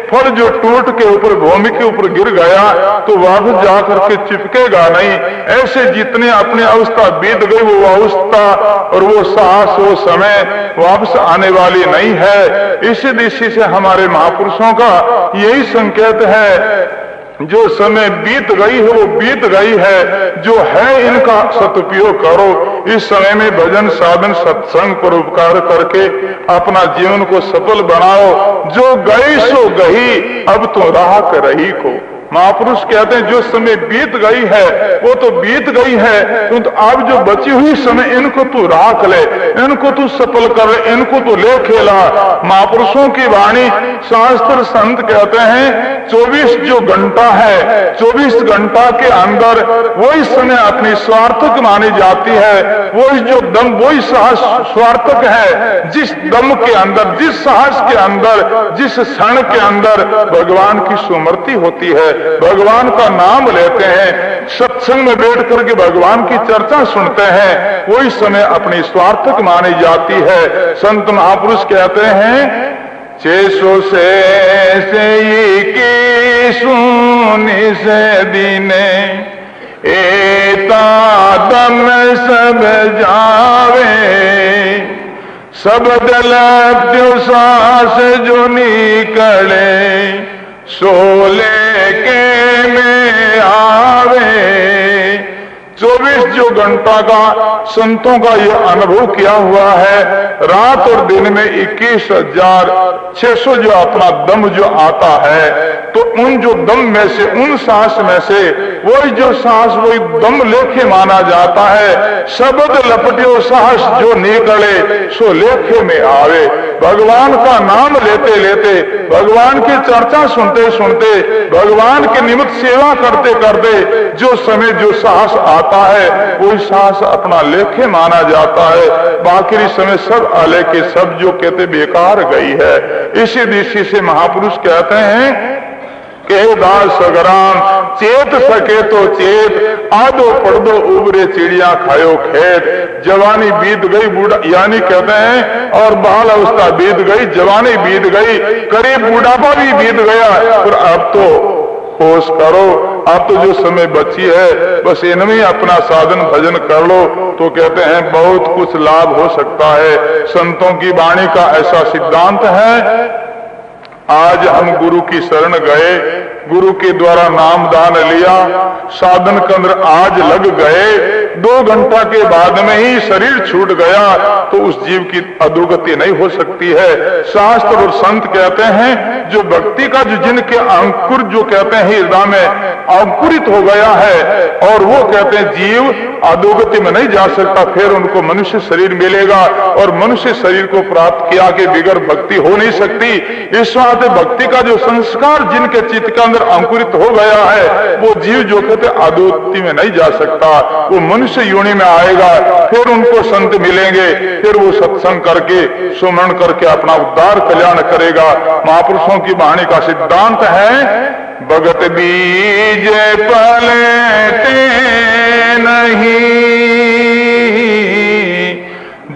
फल जो टूट के ऊपर भूमि के ऊपर गिर गया तो वापस जाकर के चिपकेगा नहीं, ऐसे जितने अपनी अवस्था बीत गई वो अवस्था और वो साहस वो समय वापस आने वाली नहीं है। इसी दृष्टि से हमारे महापुरुषों का यही संकेत है, जो समय बीत गई है वो बीत गई है, जो है इनका सदुपयोग करो। इस समय में भजन साधन सत्संग पर उपकार करके अपना जीवन को सफल बनाओ। जो गई सो गई, अब तो राह कर रही को। महापुरुष कहते हैं जो समय बीत गई है वो तो बीत गई है, तो अब जो बची हुई समय इनको तू राख ले, इनको तू सफल कर, इनको तू ले खेला। महापुरुषों की वाणी शास्त्र संत कहते हैं 24 जो घंटा है, 24 घंटा के अंदर वही समय अपनी स्वार्थक मानी जाती है। वही जो दम वही साहस स्वार्थक है, जिस दम के अंदर, जिस साहस के अंदर, जिस क्षण के अंदर भगवान की सुमृति होती है, भगवान का नाम लेते हैं, सत्संग में बैठ करके भगवान की चर्चा सुनते हैं, वही समय अपनी स्वार्थक मानी जाती है। संत महापुरुष कहते हैं, 600 से की सुनी से दीने एता दम सब जावे। सब दल सांस जो निकले सोले के में आवे। 24 जो घंटा का संतों का ये अनुभव किया हुआ है, रात और दिन में 21,600 जो अपना दम जो आता है, तो उन जो दम में से, उन सांस में से वही जो सांस वही दम लेखे माना जाता है। शब्द लपटियो साहस जो निकले सो लेखे में आवे। भगवान का नाम लेते लेते, भगवान की चर्चा सुनते सुनते, भगवान के निमित्त सेवा करते करते जो समय जो साहस आता है वही साहस अपना लेखे माना जाता है। बाकी समय सब अलेखे, सब जो कहते बेकार गई है। इसी दृष्टि से महापुरुष कहते हैं के दास सगराम चेत सके तो चेत, आदो पड़दो उबरे चिड़िया खायो खेत। जवानी बीत गई, बूढ़ा यानी कहते हैं, और बाल अवस्था बीत गई, जवानी बीत गई, करीब बुढ़ापा भी बीत गया, और अब तो होश करो, अब तो जो समय बची है बस इनमें अपना साधन भजन कर लो। तो कहते हैं बहुत कुछ लाभ हो सकता है। संतों की वाणी का ऐसा सिद्धांत है। आज हम गुरु की शरण गए, गुरु के द्वारा नाम दान लिया, साधन केंद्र आज लग गए, 2 घंटा के बाद में ही शरीर छूट गया तो उस जीव की अधोगति नहीं हो सकती है। शास्त्र और संत कहते हैं जो भक्ति का जो जिनके अंकुर जो कहते हैं हृदय में अंकुरित हो गया है, और वो कहते हैं जीव अधोगति में नहीं जा सकता, फिर उनको मनुष्य शरीर मिलेगा, और मनुष्य शरीर को प्राप्त किया के बिगड़ भक्ति हो नहीं सकती। इस बात भक्ति का जो संस्कार जिनके चित्त के अंदर अंकुरित हो गया है वो जीव जो कहते अधोगति में नहीं जा सकता, वो मनुष्य योनि में आएगा, फिर उनको संत मिलेंगे, फिर वो सत्संग करके सुमरण करके अपना उद्धार कल्याण करेगा। महापुरुषों की वाणी का सिद्धांत है भगत बीज पलटे नहीं,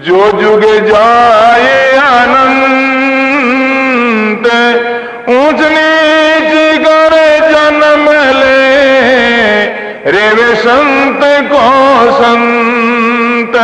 जो जुग जाए आनंद, ऊंच नीच करे जन्म ले, रेवे संत को संत।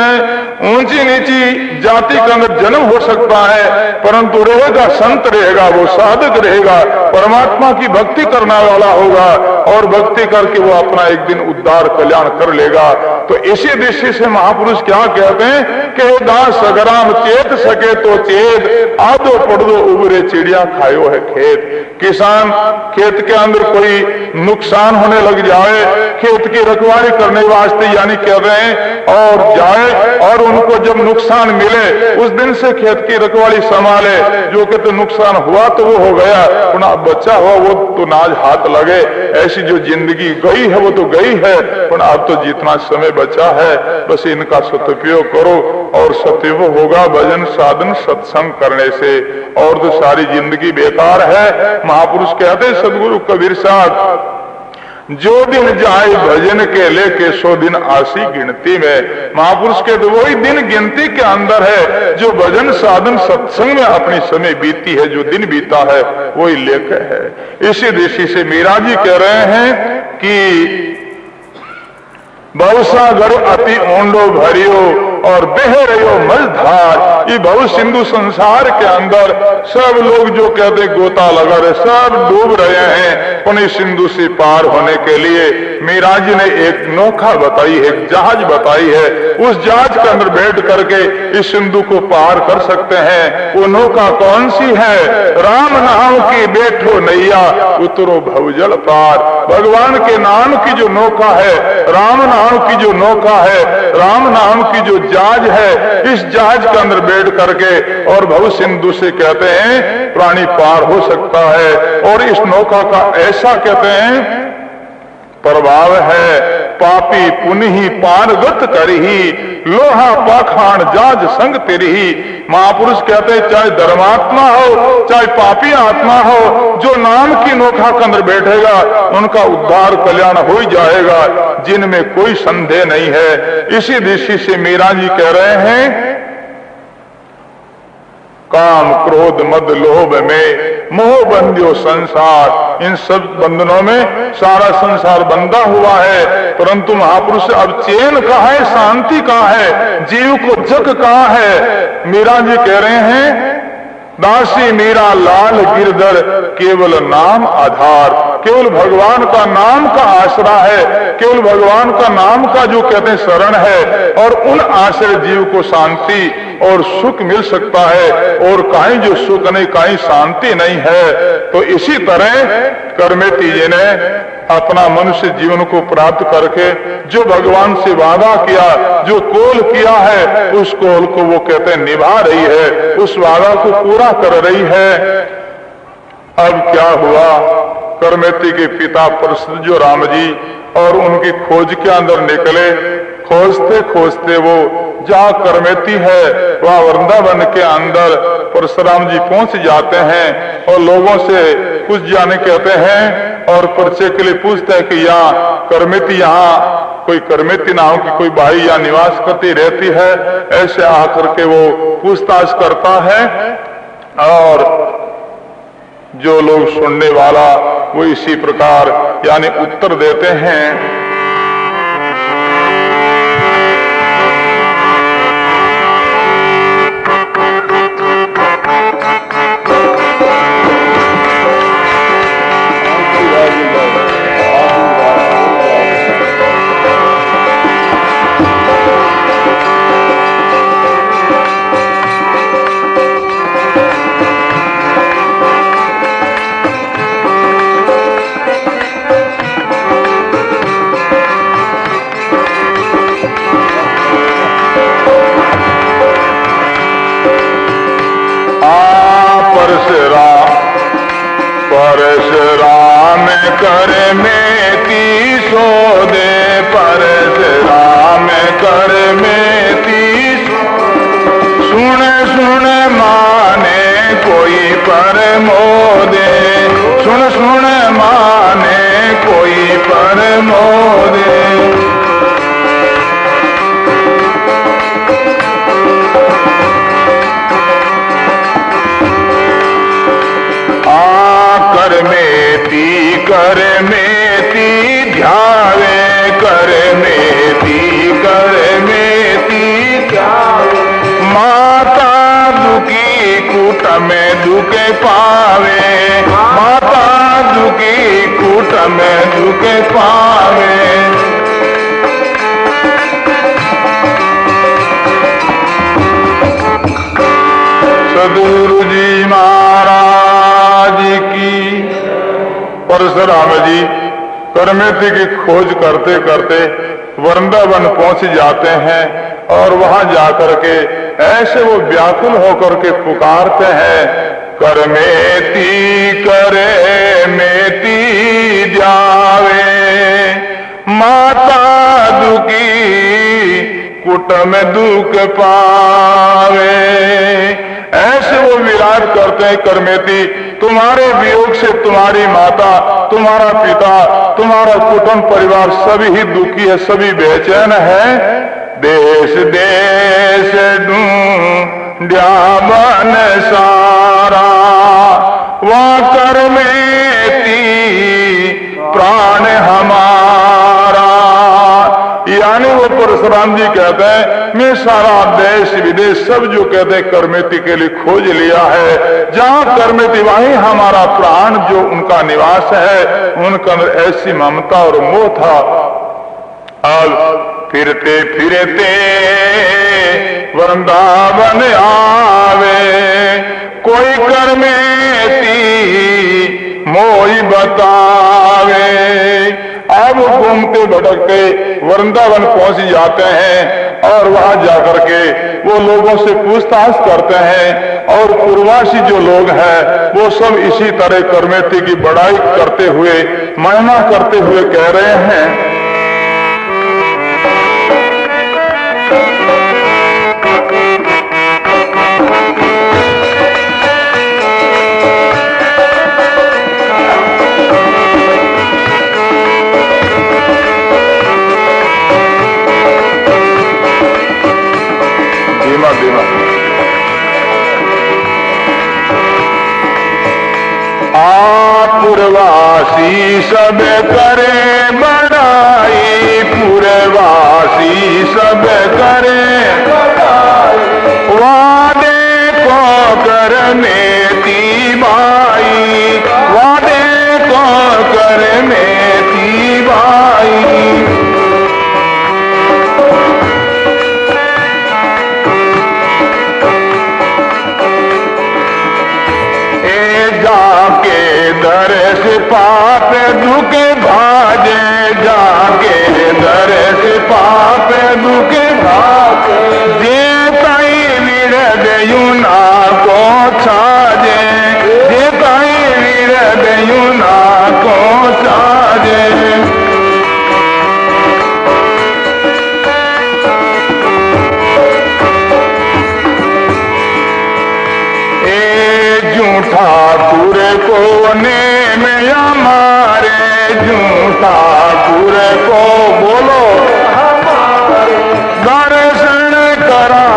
ऊंची नीची जाति का अंदर जन्म हो सकता है, परंतु रहेगा संत रहेगा, वो साधक रहेगा, परमात्मा की भक्ति करने वाला होगा, और भक्ति करके वो अपना एक दिन उद्धार कल्याण कर लेगा। तो इसी दृष्टि से महापुरुष क्या कहते हैं कि दास सगराम चेत सके तो चेत, आदो पड़दो उबरे चिड़िया खायो है खेत। किसान खेत के अंदर कोई नुकसान होने लग जाए, खेत की रखवाली करने वास्ते यानी कह रहे हैं और जाए, और उनको जब नुकसान मिले उस दिन से खेत की रखवाली संभाले। जो कहते नुकसान हुआ तो वो हो गया, पुनः बच्चा हुआ वो तो नाज हाथ लगे। ऐसी जो जिंदगी गई है वो तो गई है, पुनः अब तो जितना समय बचा है बस इनका सदुपयोग करो, और सत्योग होगा भजन साधन सत्संग करने से, और तो सारी जिंदगी बेकार है। महापुरुष कहते हैं सदगुरु कबीर साहब, जो दिन जाए भजन के लेके 100 दिन आसी गिनती में। महापुरुष के तो वही दिन गिनती के अंदर है जो भजन साधन सत्संग में अपनी समय बीती है, जो दिन बीता है वही लेके है। इसी दृष्टि से मीरा जी कह रहे हैं कि भवसागर अति ऊंडो भरियो और बह रहो मझधार। ये भव सिंधु संसार के अंदर सब लोग जो कहते गोता लगा रहे, सब डूब रहे हैं, पुण्य सिंधु से पार होने के लिए मीरा जी ने एक नौका बताई है, एक जहाज बताई है। उस जहाज के अंदर बैठ करके इस सिंधु को पार कर सकते हैं। वो नौका कौन सी है? राम नाम की बैठो नैया उतरो भवजल पार। भगवान के नाम की जो नौका है, राम नाम की जो नौका है, राम नाम की जो जहाज है, इस जहाज के अंदर बैठ करके और भव सिंधु से कहते हैं प्राणी पार हो सकता है। और इस नौका का ऐसा कहते हैं प्रभाव है, पापी पुनहि पारगत करही, लोहा पाखान जाज संग तेरही। महापुरुष कहते हैं चाहे धर्मात्मा हो चाहे पापी आत्मा हो, जो नाम की नौका के अंदर बैठेगा उनका उद्धार कल्याण हो ही जाएगा, जिनमें कोई संदेह नहीं है। इसी दृष्टि से मीरा जी कह रहे हैं काम क्रोध मद लोभ में मोह बंध्यो संसार। इन सब बंधनों में सारा संसार बंधा हुआ है, परंतु महापुरुष अब चैन कहाँ है, शांति कहाँ है, जीव को जग कहाँ है? मीरा जी कह रहे हैं दासी मेरा लाल गिरधर केवल नाम आधार। केवल भगवान का नाम का आसरा है, केवल भगवान का नाम का जो कहते हैं शरण है, और उन आश्रय जीव को शांति और सुख मिल सकता है। और कहीं जो सुख नहीं, कहीं शांति नहीं है। तो इसी तरह करमेती जी ने अपना मनुष्य जीवन को प्राप्त करके जो भगवान से वादा किया, जो कोल किया है, उस कोल को वो कहते हैं निभा रही है, उस वादा को पूरा कर रही है। अब क्या हुआ, करमेती के पिता प्रसिद्ध जो राम जी और उनकी खोज के अंदर निकले। खोजते खोजते वो जहाँ करमेती है वहाँ वृंदावन के अंदर परशुराम जी पहुंच जाते हैं और लोगों से कुछ जाने कहते हैं और परिचय के लिए पूछते हैं कि यहाँ करमेती, यहाँ कोई करमेती नाम की कोई बाई यहाँ निवास करती रहती है। ऐसे आकर के वो पूछताछ करता है और जो लोग सुनने वाला वो इसी प्रकार यानी उत्तर देते हैं। परशुराम कर मेती सोदे, परशुराम कर मेती सुन सुन माने कोई परमोदे, सुन सुन माने कोई परमोदे। कर मेती ध्यावे, कर मेती ध्यावे, माता दुखी कूट में दुख पावे, माता दुखी कूट में दुख पावे। सदगुरु जी महाराज की। परशुराम जी करमेती की खोज करते करते वृंदावन पहुंच जाते हैं और वहां जाकर के ऐसे वो व्याकुल होकर के पुकारते हैं, करमेती करे मेती जावे, माता दुखी कुट में दुख पावे। ऐसे वो विलाप करते हैं, करमेती तुम्हारे वियोग से तुम्हारी माता, तुम्हारा पिता, तुम्हारा कुटुंब परिवार सभी ही दुखी है, सभी बेचैन है। देश देश ढूंढ्या बन सारा, वहाँ करमेती प्राण हमारा। यानी वो परशुराम जी कहते हैं मैं सारा देश विदेश सब जो कहते हैं करमेती के लिए खोज लिया है, जहाँ करमेती वहीं हमारा प्राण जो उनका निवास है, उनके अंदर ऐसी ममता और मोह था। अब फिरते फिरते वृंदावन आवे, कोई करमेती मोई बतावे। अब घूमते भटकते वृंदावन पहुंच जाते हैं और वहां जाकर के वो लोगों से पूछताछ करते हैं और पूर्वासी जो लोग हैं वो सब इसी तरह करमेती की बड़ाई करते हुए, महिमा करते हुए कह रहे हैं। पूर्वासी सब करे बड़ाई, पूर्वासी सब करे बड़ाई, वादे को करमेती बाई, वादे को करमेती बाई। दर्श पाप दुख भाई, पाप दुख जे ताई वीर देयु ना को छाजे, जे ताई वीर देयु ना को छाजे। ठाकुर को ने में हमारे, झूठा ठाकुर को बोलो दर्शन करा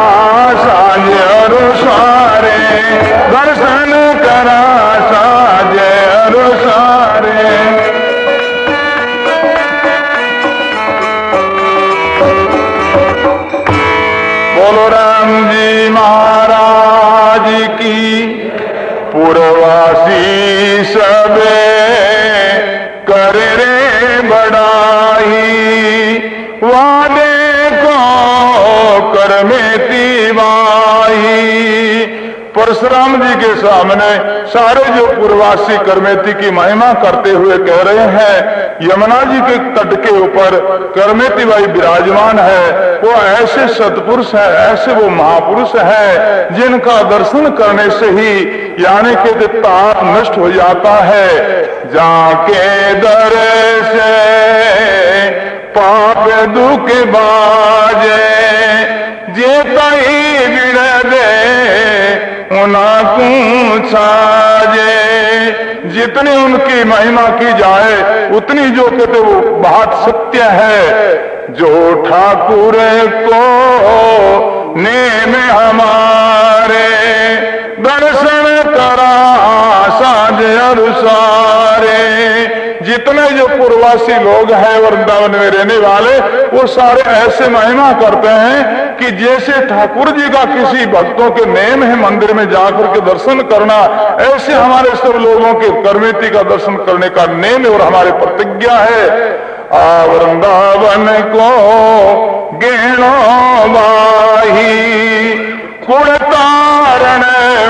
साज और सारे, दर्शन करा साज और सारे। बोलो राम जी महाराज की। पुरवासी सबे कर रे बड़ाई, वादे को कर में तीवाही। परशुराम जी के सामने सारे जो पूर्ववासी करमेती की महिमा करते हुए कह रहे हैं, यमुना जी के तट के ऊपर करमेती बाई विराजमान है। वो ऐसे सत्पुरुष है, ऐसे वो महापुरुष है जिनका दर्शन करने से ही यानी कि ताप नष्ट हो जाता है। जाके दर से पाप दुख बाजे, जे ताई विड़ दे उना छाजे। जितनी उनकी महिमा की जाए उतनी जो कहते वो बात सत्य है। जो ठाकुर को नेम हमारे, दर्शन करा साज अनुसारे। जितने जो पूर्ववासी लोग हैं वृंदावन में रहने वाले, वो सारे ऐसे महिमा करते हैं कि जैसे ठाकुर जी का किसी भक्तों के नेम है मंदिर में जाकर के दर्शन करना, ऐसे हमारे सब लोगों के करमेती का दर्शन करने का नेम है और हमारी प्रतिज्ञा है। आ वृंदावन को गेणो बाही, कुड़ तारण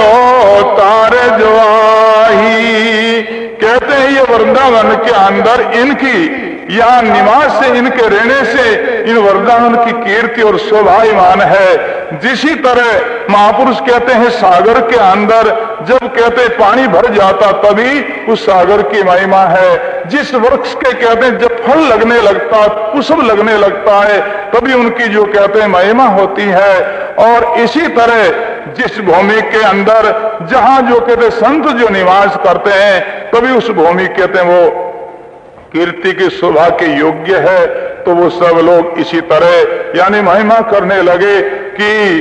ओ तार जवाही। कहते हैं ये वृंदावन के अंदर इनकी यहाँ निवास से, इनके रहने से इन वृंदावन की कीर्ति और शोभायमान है। जिसी तरह महापुरुष कहते हैं सागर के अंदर जब कहते पानी भर जाता तभी उस सागर की महिमा है। जिस वृक्ष के कहते हैं जब फल लगने लगता, पुष्प लगने लगता है, तभी उनकी जो कहते हैं महिमा होती है। और इसी तरह जिस भूमि के अंदर जहां जो कहते संत जो निवास करते हैं, तभी उस भूमि कहते हैं वो कीर्ति की शोभा के योग्य है। तो वो सब लोग इसी तरह यानी महिमा करने लगे कि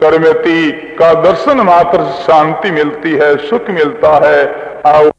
करमेती का दर्शन मात्र शांति मिलती है, सुख मिलता है। आओ